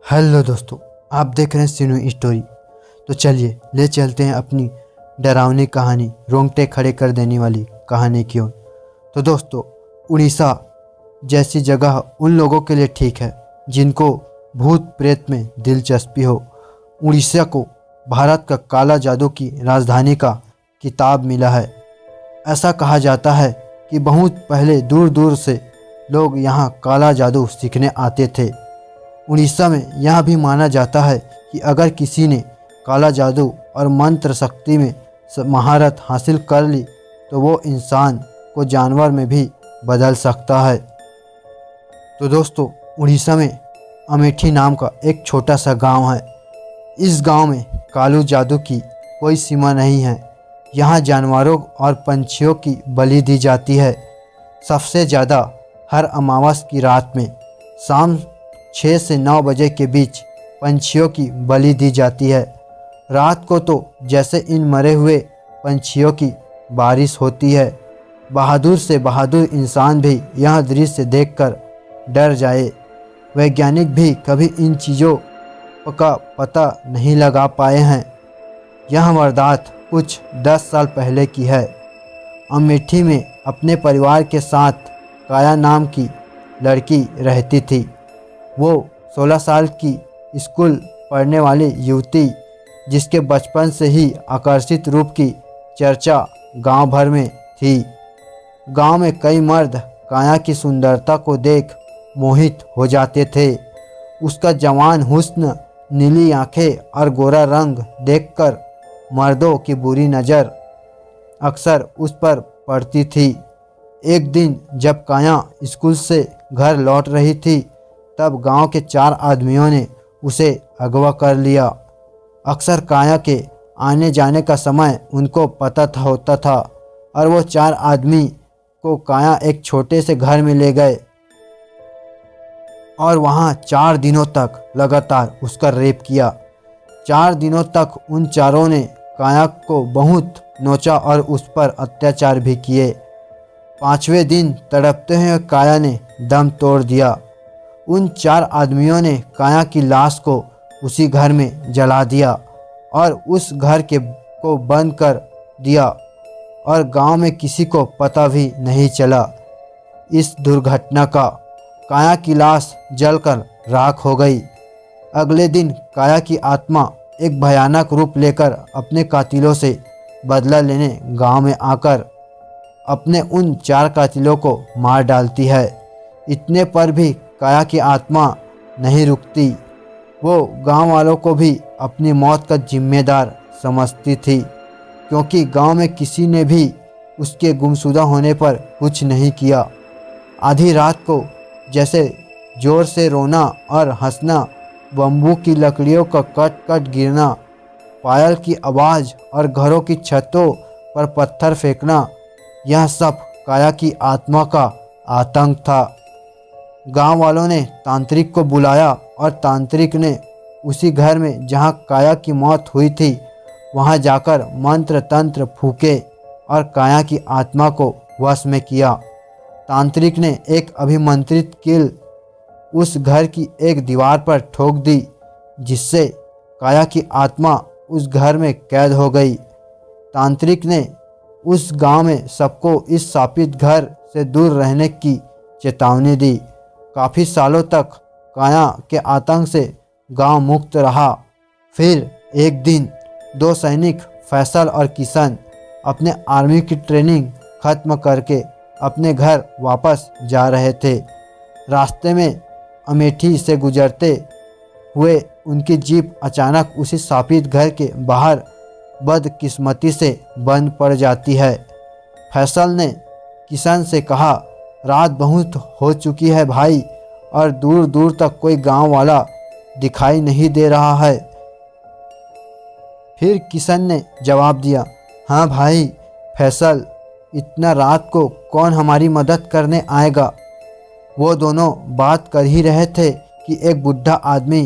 Hello दोस्तों, आप देख रहे हैं सिनु स्टोरी। तो चलिए ले चलते हैं अपनी डरावनी कहानी, रोंगटे खड़े कर देने वाली कहानी की ओर। तो दोस्तों, उड़ीसा जैसी जगह उन लोगों के लिए ठीक है जिनको भूत प्रेत में दिलचस्पी हो। उड़ीसा को भारत का काला जादू की राजधानी का खिताब मिला है। ऐसा कहा जाता है कि बहुत पहले दूर दूर से लोग यहाँ काला जादू सीखने आते थे। उड़ीसा में यह भी माना जाता है कि अगर किसी ने काला जादू और मंत्र शक्ति में महारत हासिल कर ली तो वो इंसान को जानवर में भी बदल सकता है। तो दोस्तों, उड़ीसा में अमेठी नाम का एक छोटा सा गांव है। इस गांव में कालू जादू की कोई सीमा नहीं है। यहाँ जानवरों और पंछियों की बलि दी जाती है। सबसे ज़्यादा हर अमावस की रात में शाम 6 से 9 बजे के बीच पंछियों की बलि दी जाती है। रात को तो जैसे इन मरे हुए पंछियों की बारिश होती है। बहादुर से बहादुर इंसान भी यह दृश्य देखकर डर जाए। वैज्ञानिक भी कभी इन चीज़ों का पता नहीं लगा पाए हैं। यह वारदात कुछ 10 साल पहले की है। अमेठी में अपने परिवार के साथ काया नाम की लड़की रहती थी। वो 16 साल की स्कूल पढ़ने वाली युवती, जिसके बचपन से ही आकर्षित रूप की चर्चा गांव भर में थी। गांव में कई मर्द काया की सुंदरता को देख मोहित हो जाते थे। उसका जवान हुस्न, नीली आंखें और गोरा रंग देखकर मर्दों की बुरी नज़र अक्सर उस पर पड़ती थी। एक दिन जब काया स्कूल से घर लौट रही थी तब गांव के 4 आदमियों ने उसे अगवा कर लिया। अक्सर काया के आने जाने का समय उनको पता होता था और वो 4 आदमी को काया एक छोटे से घर में ले गए और वहाँ 4 दिनों तक लगातार उसका रेप किया। 4 दिनों तक उन चारों ने काया को बहुत नोचा और उस पर अत्याचार भी किए। 5वें दिन तड़पते हुए काया ने दम तोड़ दिया। उन 4 आदमियों ने काया की लाश को उसी घर में जला दिया और उस घर को बंद कर दिया और गांव में किसी को पता भी नहीं चला इस दुर्घटना का। काया की लाश जलकर राख हो गई। अगले दिन काया की आत्मा एक भयानक रूप लेकर अपने कातिलों से बदला लेने गांव में आकर अपने उन 4 कातिलों को मार डालती है। इतने पर भी काया की आत्मा नहीं रुकती। वो गांव वालों को भी अपनी मौत का जिम्मेदार समझती थी, क्योंकि गांव में किसी ने भी उसके गुमशुदा होने पर कुछ नहीं किया। आधी रात को जैसे जोर से रोना और हंसना, बम्बू की लकड़ियों का कट कट गिरना, पायल की आवाज़ और घरों की छतों पर पत्थर फेंकना, यह सब काया की आत्मा का आतंक था। गांव वालों ने तांत्रिक को बुलाया और तांत्रिक ने उसी घर में जहां काया की मौत हुई थी वहां जाकर मंत्र तंत्र फूके और काया की आत्मा को वश में किया। तांत्रिक ने एक अभिमंत्रित कील उस घर की एक दीवार पर ठोक दी, जिससे काया की आत्मा उस घर में कैद हो गई। तांत्रिक ने उस गांव में सबको इस शापित घर से दूर रहने की चेतावनी दी। काफ़ी सालों तक काया के आतंक से गांव मुक्त रहा। फिर एक दिन 2 सैनिक फैसल और किशन अपने आर्मी की ट्रेनिंग खत्म करके अपने घर वापस जा रहे थे। रास्ते में अमेठी से गुजरते हुए उनकी जीप अचानक उसी शापित घर के बाहर बदकिस्मती से बंद पड़ जाती है। फैसल ने किशन से कहा, रात बहुत हो चुकी है भाई, और दूर दूर तक कोई गांव वाला दिखाई नहीं दे रहा है। फिर किशन ने जवाब दिया, हाँ भाई फैसल, इतना रात को कौन हमारी मदद करने आएगा। वो दोनों बात कर ही रहे थे कि एक बुढ़ा आदमी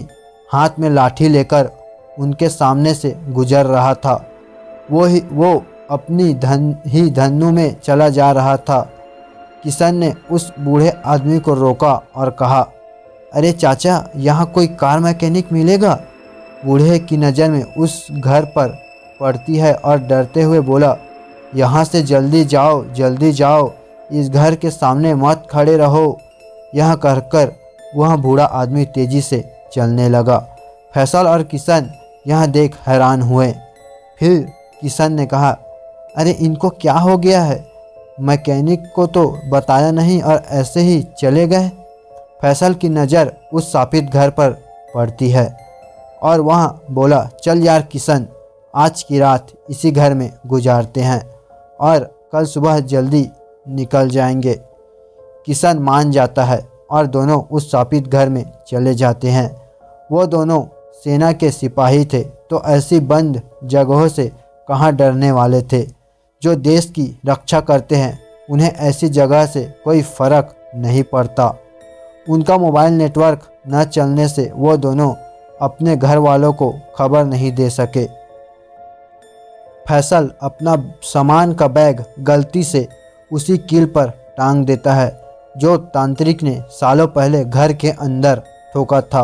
हाथ में लाठी लेकर उनके सामने से गुजर रहा था। वो अपनी धन्नु में चला जा रहा था। किशन ने उस बूढ़े आदमी को रोका और कहा, अरे चाचा, यहाँ कोई कार मैकेनिक मिलेगा? बूढ़े की नज़र में उस घर पर पड़ती है और डरते हुए बोला, यहाँ से जल्दी जाओ, जल्दी जाओ, इस घर के सामने मत खड़े रहो। यह कहकर वह बूढ़ा आदमी तेजी से चलने लगा। फैसल और किशन यह देख हैरान हुए। फिर किशन ने कहा, अरे इनको क्या हो गया है? मैकेनिक को तो बताया नहीं और ऐसे ही चले गए। फैसल की नज़र उस शापित घर पर पड़ती है और वह बोला, चल यार किशन, आज की रात इसी घर में गुजारते हैं और कल सुबह जल्दी निकल जाएंगे। किशन मान जाता है और दोनों उस शापित घर में चले जाते हैं। वो दोनों सेना के सिपाही थे, तो ऐसी बंद जगहों से कहाँ डरने वाले थे। जो देश की रक्षा करते हैं उन्हें ऐसी जगह से कोई फर्क नहीं पड़ता। उनका मोबाइल नेटवर्क न चलने से वो दोनों अपने घर वालों को खबर नहीं दे सके। फैसल अपना सामान का बैग गलती से उसी कील पर टांग देता है जो तांत्रिक ने सालों पहले घर के अंदर ठोका था।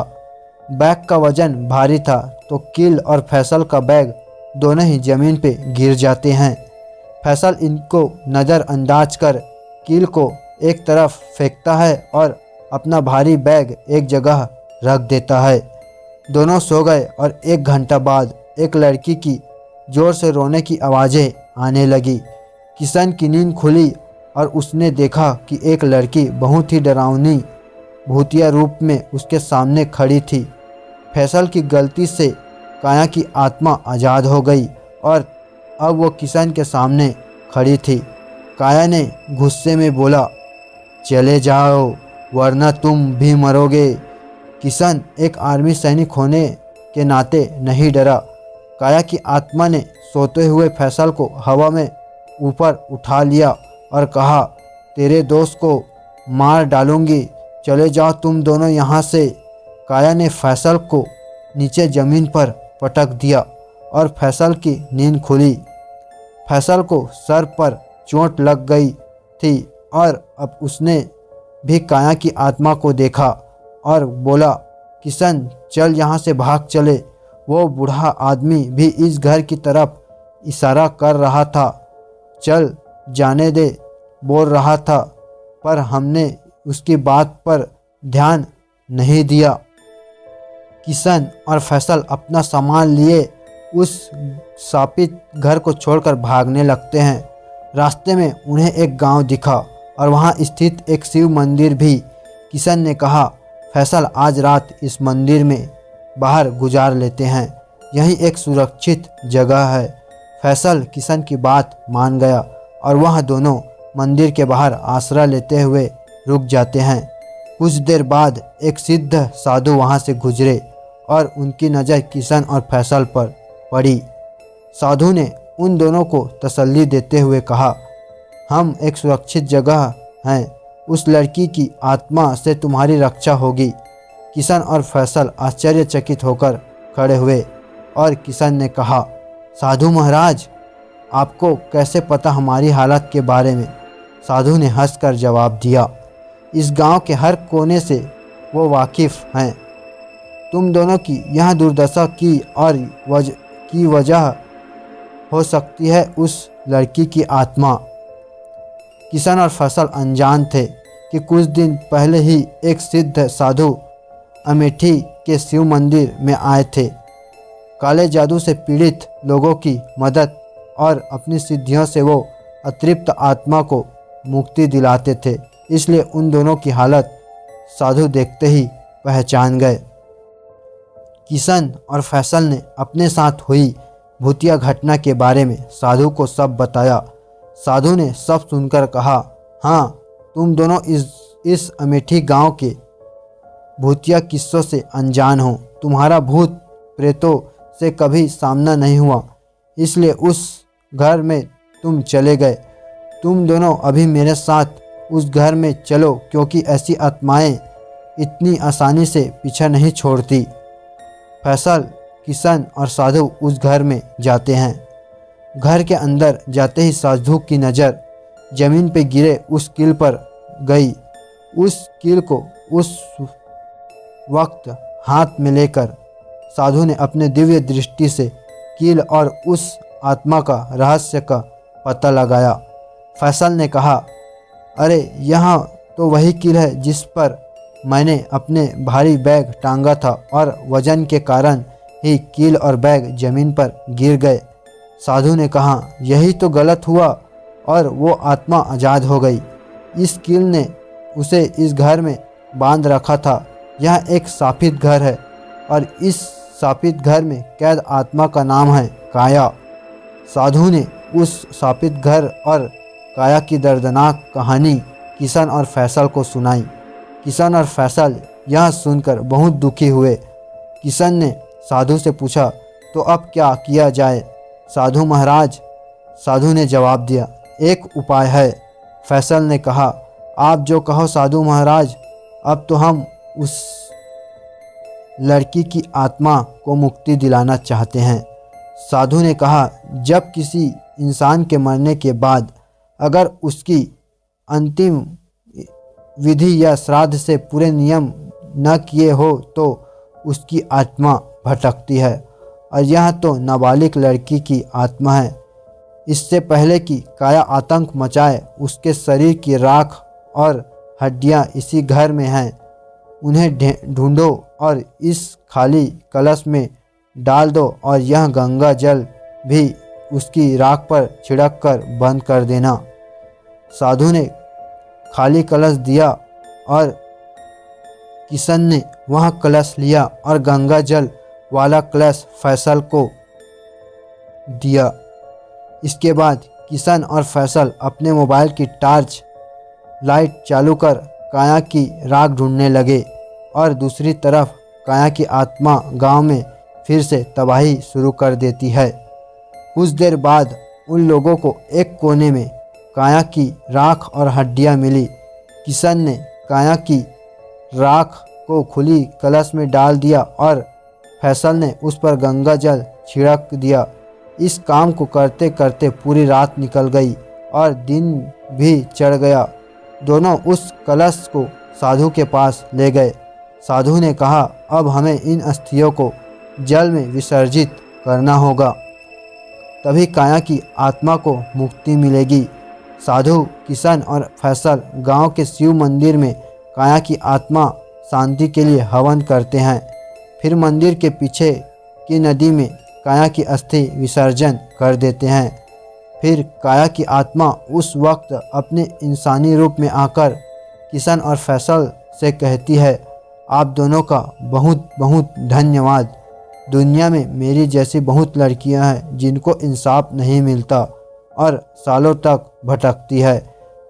बैग का वजन भारी था तो कील और फैसल का बैग दोनों ही जमीन पे गिर जाते हैं। फैसल इनको नज़रअंदाज कर कील को एक तरफ फेंकता है और अपना भारी बैग एक जगह रख देता है। दोनों सो गए और 1 घंटा बाद एक लड़की की ज़ोर से रोने की आवाज़ें आने लगी। किशन की नींद खुली और उसने देखा कि एक लड़की बहुत ही डरावनी भूतिया रूप में उसके सामने खड़ी थी। फैसल की गलती से काया की आत्मा आज़ाद हो गई और अब वो किशन के सामने खड़ी थी। काया ने गुस्से में बोला, चले जाओ वरना तुम भी मरोगे। किशन एक आर्मी सैनिक होने के नाते नहीं डरा। काया की आत्मा ने सोते हुए फैसल को हवा में ऊपर उठा लिया और कहा, तेरे दोस्त को मार डालूंगी, चले जाओ तुम दोनों यहाँ से। काया ने फैसल को नीचे ज़मीन पर पटक दिया और फैसल की नींद खुली। फैसल को सर पर चोट लग गई थी और अब उसने भी काया की आत्मा को देखा और बोला, किशन चल यहाँ से भाग चले। वो बूढ़ा आदमी भी इस घर की तरफ इशारा कर रहा था। चल जाने दे बोल रहा था, पर हमने उसकी बात पर ध्यान नहीं दिया। किशन और फैसल अपना सामान लिए उस शापित घर को छोड़कर भागने लगते हैं। रास्ते में उन्हें एक गांव दिखा और वहां स्थित एक शिव मंदिर भी। किशन ने कहा, फैसल आज रात इस मंदिर में बाहर गुजार लेते हैं, यही एक सुरक्षित जगह है। फैसल किशन की बात मान गया और वह दोनों मंदिर के बाहर आसरा लेते हुए रुक जाते हैं। कुछ देर बाद एक सिद्ध साधु वहां से गुजरे और उनकी नज़र किशन और फैसल पर पड़ी। साधु ने उन दोनों को तसल्ली देते हुए कहा, हम एक सुरक्षित जगह हैं, उस लड़की की आत्मा से तुम्हारी रक्षा होगी। किशन और फैसल आश्चर्यचकित होकर खड़े हुए और किशन ने कहा, साधु महाराज, आपको कैसे पता हमारी हालत के बारे में? साधु ने हंसकर जवाब दिया, इस गांव के हर कोने से वो वाकिफ़ हैं। तुम दोनों की यह दुर्दशा की वजह हो सकती है उस लड़की की आत्मा। किशन और फैसल अनजान थे कि कुछ दिन पहले ही एक सिद्ध साधु अमेठी के शिव मंदिर में आए थे। काले जादू से पीड़ित लोगों की मदद और अपनी सिद्धियों से वो अतृप्त आत्मा को मुक्ति दिलाते थे, इसलिए उन दोनों की हालत साधु देखते ही पहचान गए। किशन और फैसल ने अपने साथ हुई भूतिया घटना के बारे में साधु को सब बताया। साधु ने सब सुनकर कहा, हाँ, तुम दोनों इस अमेठी गांव के भूतिया किस्सों से अनजान हो। तुम्हारा भूत प्रेतों से कभी सामना नहीं हुआ, इसलिए उस घर में तुम चले गए। तुम दोनों अभी मेरे साथ उस घर में चलो, क्योंकि ऐसी आत्माएं इतनी आसानी से पीछा नहीं छोड़ती। फैसल, किशन और साधु उस घर में जाते हैं। घर के अंदर जाते ही साधु की नज़र ज़मीन पे गिरे उस कील पर गई। उस कील को उस वक्त हाथ में लेकर साधु ने अपने दिव्य दृष्टि से कील और उस आत्मा का रहस्य का पता लगाया। फैसल ने कहा, अरे यहाँ तो वही कील है जिस पर मैंने अपने भारी बैग टांगा था और वजन के कारण ही कील और बैग जमीन पर गिर गए। साधु ने कहा, यही तो गलत हुआ और वो आत्मा आज़ाद हो गई। इस कील ने उसे इस घर में बांध रखा था। यह एक शापित घर है और इस शापित घर में कैद आत्मा का नाम है काया। साधु ने उस शापित घर और काया की दर्दनाक कहानी किशन और फैसल को सुनाई। किशन और फैसल यह सुनकर बहुत दुखी हुए। किशन ने साधु से पूछा, तो अब क्या किया जाए साधु महाराज? साधु ने जवाब दिया, एक उपाय है। फैसल ने कहा, आप जो कहो साधु महाराज। अब तो हम उस लड़की की आत्मा को मुक्ति दिलाना चाहते हैं। साधु ने कहा, जब किसी इंसान के मरने के बाद अगर उसकी अंतिम विधि या श्राद्ध से पूरे नियम न किए हो तो उसकी आत्मा भटकती है और यह तो नाबालिग लड़की की आत्मा है। इससे पहले कि काया आतंक मचाए, उसके शरीर की राख और हड्डियां इसी घर में हैं। उन्हें ढूंढो और इस खाली कलश में डाल दो और यह गंगा जल भी उसकी राख पर छिड़क कर बंद कर देना। साधु ने खाली कलश दिया और किशन ने वह कलश लिया और गंगा जल वाला कलश फैसल को दिया। इसके बाद किशन और फैसल अपने मोबाइल की टॉर्च लाइट चालू कर काया की राख ढूंढने लगे और दूसरी तरफ काया की आत्मा गांव में फिर से तबाही शुरू कर देती है। कुछ देर बाद उन लोगों को एक कोने में काया की राख और हड्डियां मिली। किशन ने काया की राख को खुली कलश में डाल दिया और फैसल ने उस पर गंगा जल छिड़क दिया। इस काम को करते करते पूरी रात निकल गई और दिन भी चढ़ गया। दोनों उस कलश को साधु के पास ले गए। साधु ने कहा, अब हमें इन अस्थियों को जल में विसर्जित करना होगा, तभी काया की आत्मा को मुक्ति मिलेगी। साधु, किशन और फैसल गांव के शिव मंदिर में काया की आत्मा शांति के लिए हवन करते हैं। फिर मंदिर के पीछे की नदी में काया की अस्थि विसर्जन कर देते हैं। फिर काया की आत्मा उस वक्त अपने इंसानी रूप में आकर किशन और फैसल से कहती है, आप दोनों का बहुत बहुत धन्यवाद। दुनिया में मेरी जैसी बहुत लड़कियां हैं जिनको इंसाफ नहीं मिलता और सालों तक भटकती है।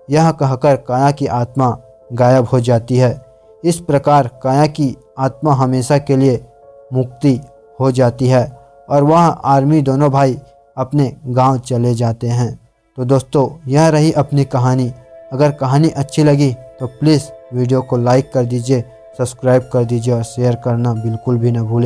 यह कहकर काया की आत्मा गायब हो जाती है। इस प्रकार काया की आत्मा हमेशा के लिए मुक्ति हो जाती है और वह आर्मी दोनों भाई अपने गांव चले जाते हैं। तो दोस्तों, यह रही अपनी कहानी। अगर कहानी अच्छी लगी तो प्लीज़ वीडियो को लाइक कर दीजिए, सब्सक्राइब कर दीजिए और शेयर करना बिल्कुल भी न भूलें।